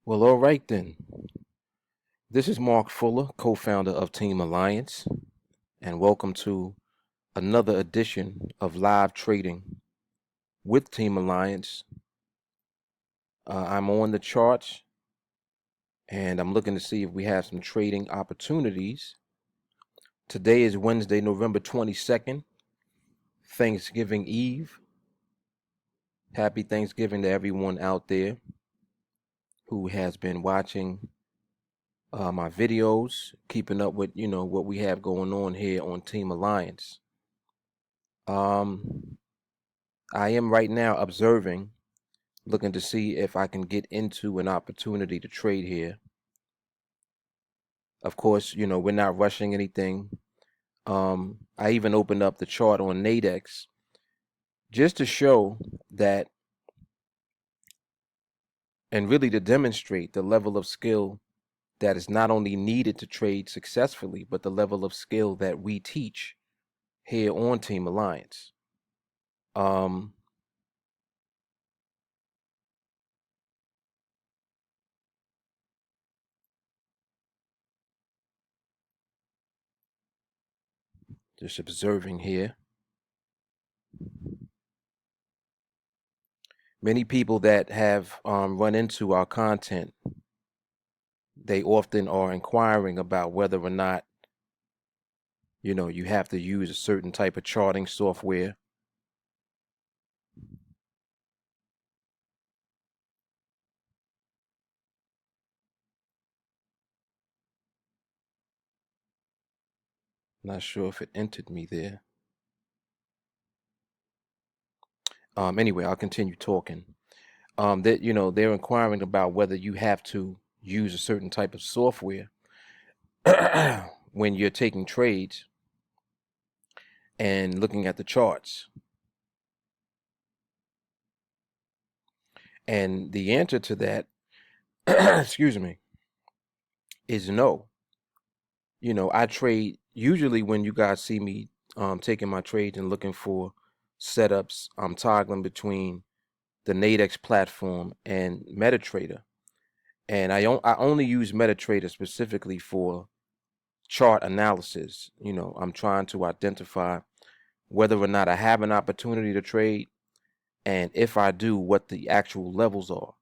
Well, all right then. This is Mark Fuller, co-founder of TeamAlliance, and welcome to another edition of Live Trading with TeamAlliance. I'm on the charts, and I'm looking to see if we have some trading opportunities. Today is Wednesday, November 22nd, Thanksgiving Eve. Happy Thanksgiving to everyone out there who has been watching my videos, keeping up with what we have going on here on TeamAlliance. I am right now observing, looking to see if I can get into an opportunity to trade here. Of course, we're not rushing anything. I even opened up the chart on NADEX just to show that, and really to demonstrate the level of skill that is not only needed to trade successfully, but the level of skill that we teach here on TeamAlliance. Just observing here. Many people that have run into our content, they often are inquiring about whether or not, you have to use a certain type of charting software. Not sure if it entered me there. Anyway, I'll continue talking. They're inquiring about whether you have to use a certain type of software when you're taking trades and looking at the charts. And the answer to that, excuse me, is no. I trade usually when you guys see me taking my trades and looking for setups, I'm toggling between the NADEX platform and MetaTrader. And I only use MetaTrader specifically for chart analysis. I'm trying to identify whether or not I have an opportunity to trade, and if I do, what the actual levels are.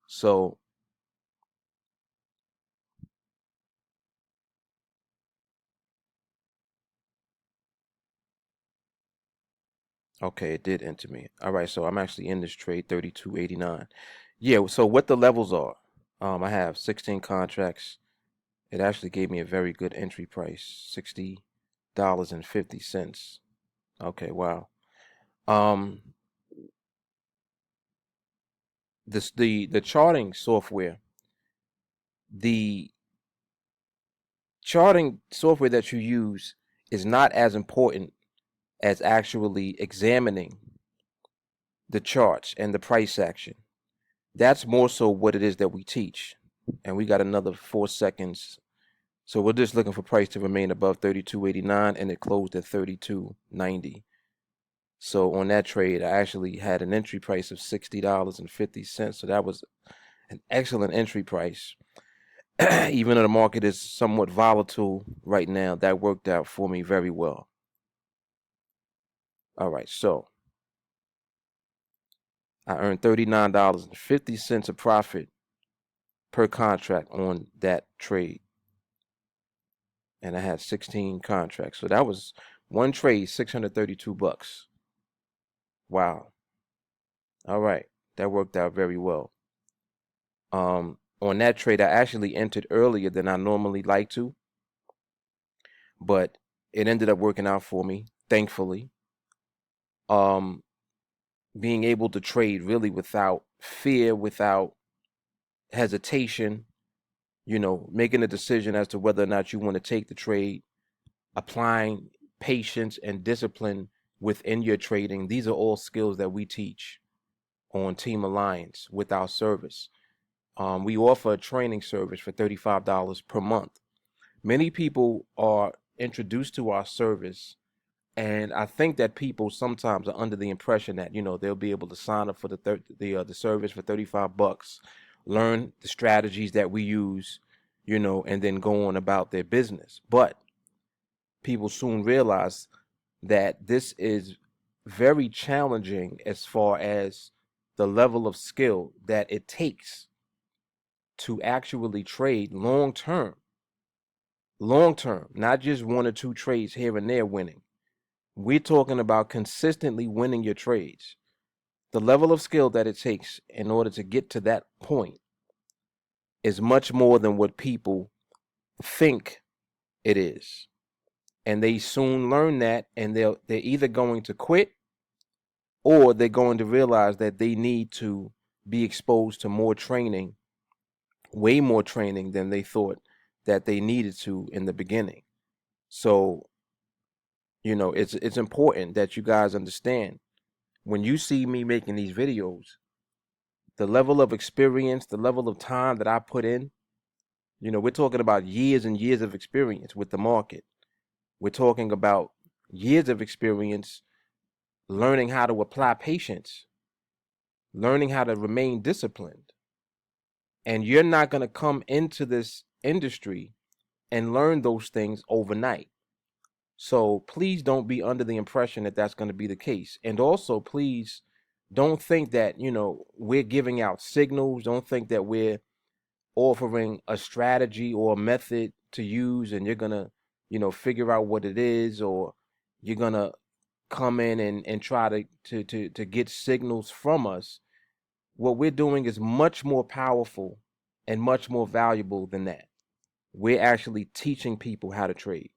So okay, it did enter me. All right, so I'm actually in this trade 32.89. Yeah, so what the levels are, I have 16 contracts. It actually gave me a very good entry price, $60.50. Okay, wow. Um, the charting software, the charting software that you use is not as important as actually examining the charts and the price action. That's more so what it is that we teach. And we got another 4 seconds. So we're just looking for price to remain above 32.89, and it closed at 32.90. So on that trade, I actually had an entry price of $60.50. So that was an excellent entry price. Even though the market is somewhat volatile right now, that worked out for me very well. All right, so I earned $39.50 of profit per contract on that trade. And I had 16 contracts. So that was one trade, 632 bucks. Wow. All right. That worked out very well. On that trade, I actually entered earlier than I normally like to, but it ended up working out for me, thankfully. Um, Being able to trade really without fear, without hesitation, making a decision as to whether or not you want to take the trade, applying patience and discipline within your trading. These are all skills that we teach on TeamAlliance with our service. We offer a training service for $35 per month. Many people are introduced to our service, and I think that people sometimes are under the impression that they'll be able to sign up for the service for 35 bucks learn the strategies that we use, and then go on about their business. But people soon realize that this is very challenging as far as the level of skill that it takes to actually trade long term, not just one or two trades here and there winning. We're talking about consistently winning your trades. The level of skill that it takes in order to get to that point is much more than what people think it is. And they soon learn that, and they're either going to quit, or they're going to realize that they need to be exposed to more training, way more training than they thought that they needed to in the beginning. So, it's important that you guys understand, when you see me making these videos, the level of experience, the level of time that I put in, we're talking about years and years of experience with the market. We're talking about years of experience learning how to apply patience, learning how to remain disciplined. And you're not going to come into this industry and learn those things overnight. So please don't be under the impression that that's going to be the case. And also, please don't think that, we're giving out signals. Don't think that we're offering a strategy or a method to use and you're going to, figure out what it is, or you're going to come in and try to get signals from us. What we're doing is much more powerful and much more valuable than that. We're actually teaching people how to trade.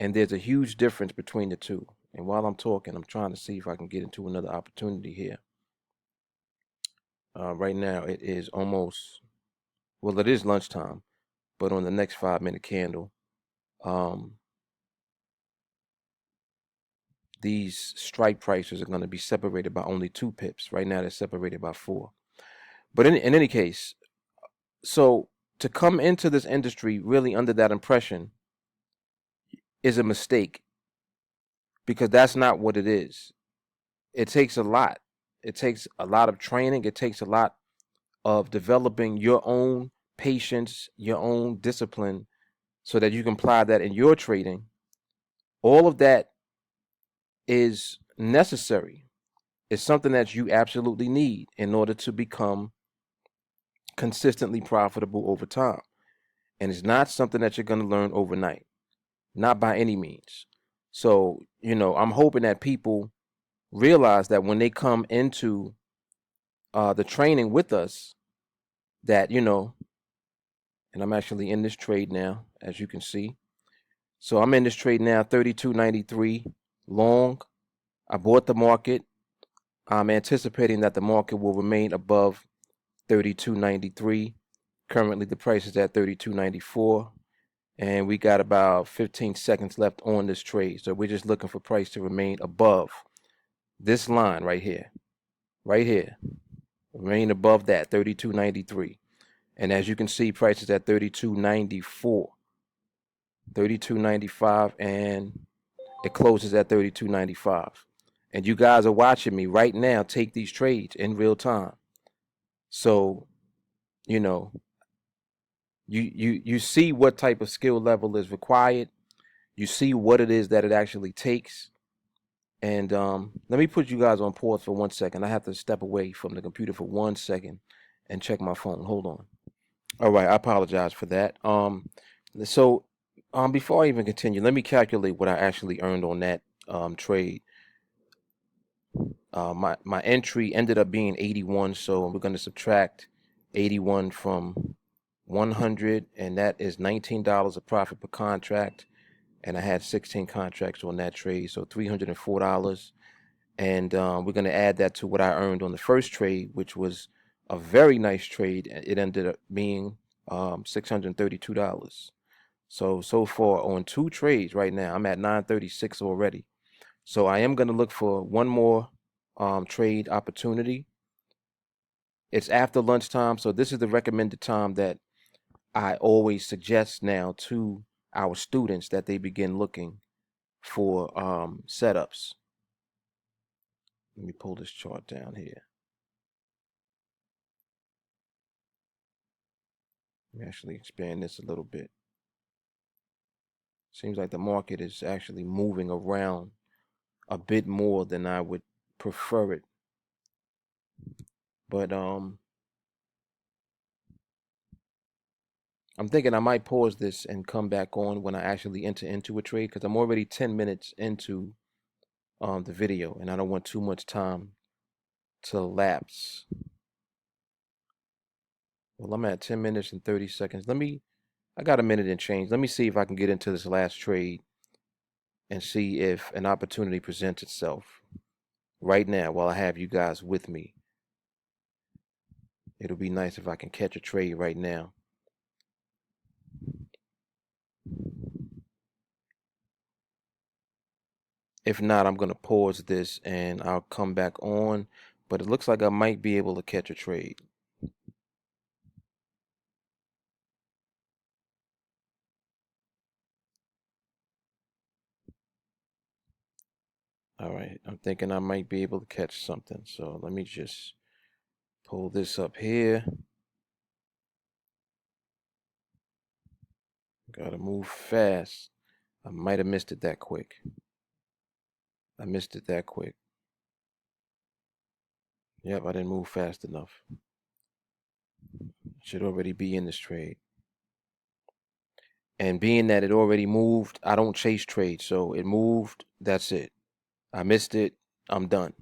And there's a huge difference between the two. And while I'm talking, I'm trying to see if I can get into another opportunity here. Right now, it is almost, well, it is lunchtime, but on the next 5-minute candle, these strike prices are going to be separated by only 2 pips. Right now, they're separated by 4. But in any case, so to come into this industry really under that impression is a mistake, because that's not what it is. It takes a lot. It takes a lot of training. It takes a lot of developing your own patience, your own discipline, so that you can apply that in your trading. All of that is necessary. It's something that you absolutely need in order to become consistently profitable over time. And it's not something that you're going to learn overnight, not by any means. So, I'm hoping that people realize that when they come into the training with us, that, and I'm actually in this trade now, as you can see. So I'm in this trade now, 32.93 long. I bought the market. I'm anticipating that the market will remain above 32.93. Currently, the price is at 32.94. And we got about 15 seconds left on this trade. So we're just looking for price to remain above this line right here. Right here. Remain above that, 32.93. And as you can see, price is at 32.94. 32.95, and it closes at 32.95. And you guys are watching me right now take these trades in real time. So, you see what type of skill level is required. You see what it is that it actually takes. And let me put you guys on pause for 1 second. I have to step away from the computer for 1 second and check my phone. Hold on. All right, I apologize for that. So before I even continue, let me calculate what I actually earned on that trade. My entry ended up being 81, so we're going to subtract 81 from 100, and that is $19 of profit per contract. And I had 16 contracts on that trade, so $304. And we're going to add that to what I earned on the first trade, which was a very nice trade. It ended up being $632. So far on 2 trades right now, I'm at 936 already. So I am going to look for one more trade opportunity. It's after lunchtime, so this is the recommended time that I always suggest now to our students, that they begin looking for setups. Let me pull this chart down here. Let me actually expand this a little bit. Seems like the market is actually moving around a bit more than I would prefer it. But I'm thinking I might pause this and come back on when I actually enter into a trade, because I'm already 10 minutes into the video and I don't want too much time to lapse. Well, I'm at 10 minutes and 30 seconds. I got a minute and change. Let me see if I can get into this last trade and see if an opportunity presents itself right now while I have you guys with me. It'll be nice if I can catch a trade right now. If not, I'm going to pause this and I'll come back on. But it looks like I might be able to catch a trade. All right, I'm thinking I might be able to catch something. So let me just pull this up here. Gotta move fast. I might have missed it that quick. I missed it that quick. Yep, I didn't move fast enough. Should already be in this trade. And being that it already moved, I don't chase trades. So it moved, that's it. I missed it, I'm done.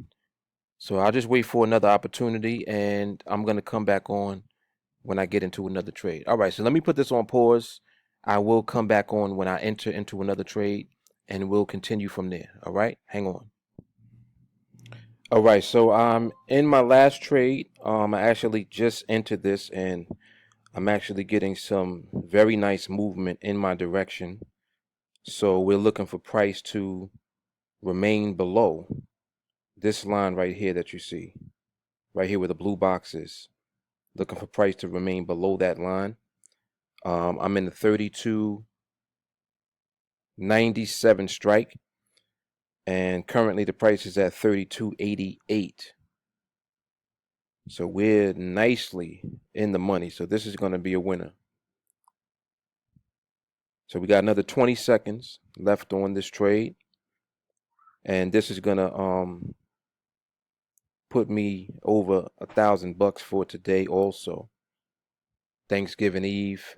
So I'll just wait for another opportunity and I'm going to come back on when I get into another trade. All right, so let me put this on pause. I will come back on when I enter into another trade and we'll continue from there. All right, hang on. All right, so I'm in my last trade. I actually just entered this and I'm actually getting some very nice movement in my direction. So we're looking for price to remain below this line right here that you see, right here where the blue box is. Looking for price to remain below that line. I'm in the 32.97 strike, and currently the price is at 32.88. So we're nicely in the money. So this is going to be a winner. So we got another 20 seconds left on this trade, and this is going to put me over $1,000 for today also. Thanksgiving Eve,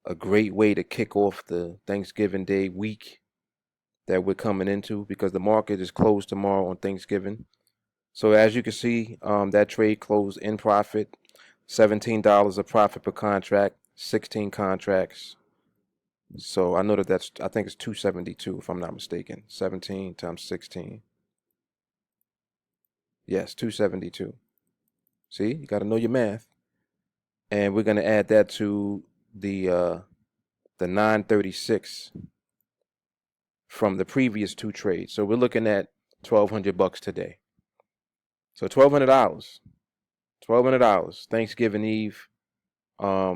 a great way to kick off the Thanksgiving Day week that we're coming into, because the market is closed tomorrow on Thanksgiving. So as you can see, that trade closed in profit, $17 of profit per contract, 16 contracts. So I know I think it's 272 if I'm not mistaken. 17 times 16. Yes, 272. See, you got to know your math. And we're going to add that to the 936 from the previous two trades. So we're looking at $1,200 today. So $1,200. $1,200. Thanksgiving Eve. I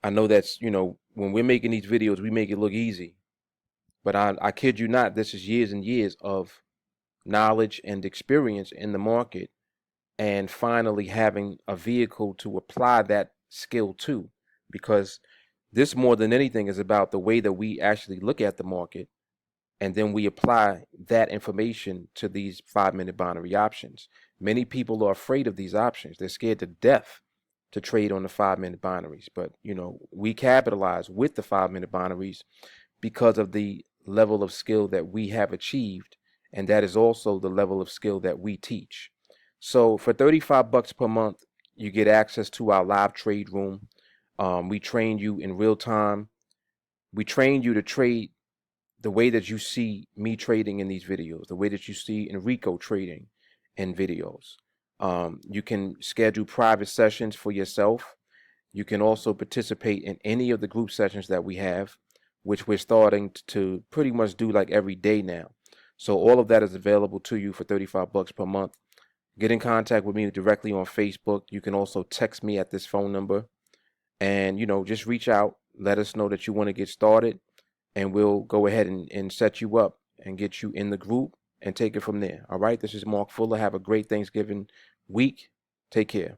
know that's, when we're making these videos, we make it look easy. But I kid you not, this is years and years of knowledge and experience in the market, and finally having a vehicle to apply that skill to. Because this, more than anything, is about the way that we actually look at the market, and then we apply that information to these 5-minute binary options. Many people are afraid of these options. They're scared to death to trade on the 5-minute binaries. But, we capitalize with the 5-minute binaries because of the level of skill that we have achieved. And that is also the level of skill that we teach. So for $35 per month, you get access to our live trade room. We train you in real time. We train you to trade the way that you see me trading in these videos, the way that you see Enrico trading in videos. You can schedule private sessions for yourself. You can also participate in any of the group sessions that we have, which we're starting to pretty much do like every day now. So all of that is available to you for $35 per month. Get in contact with me directly on Facebook. You can also text me at this phone number and, just reach out. Let us know that you want to get started, and we'll go ahead and set you up and get you in the group and take it from there. All right. This is Mark Fuller. Have a great Thanksgiving week. Take care.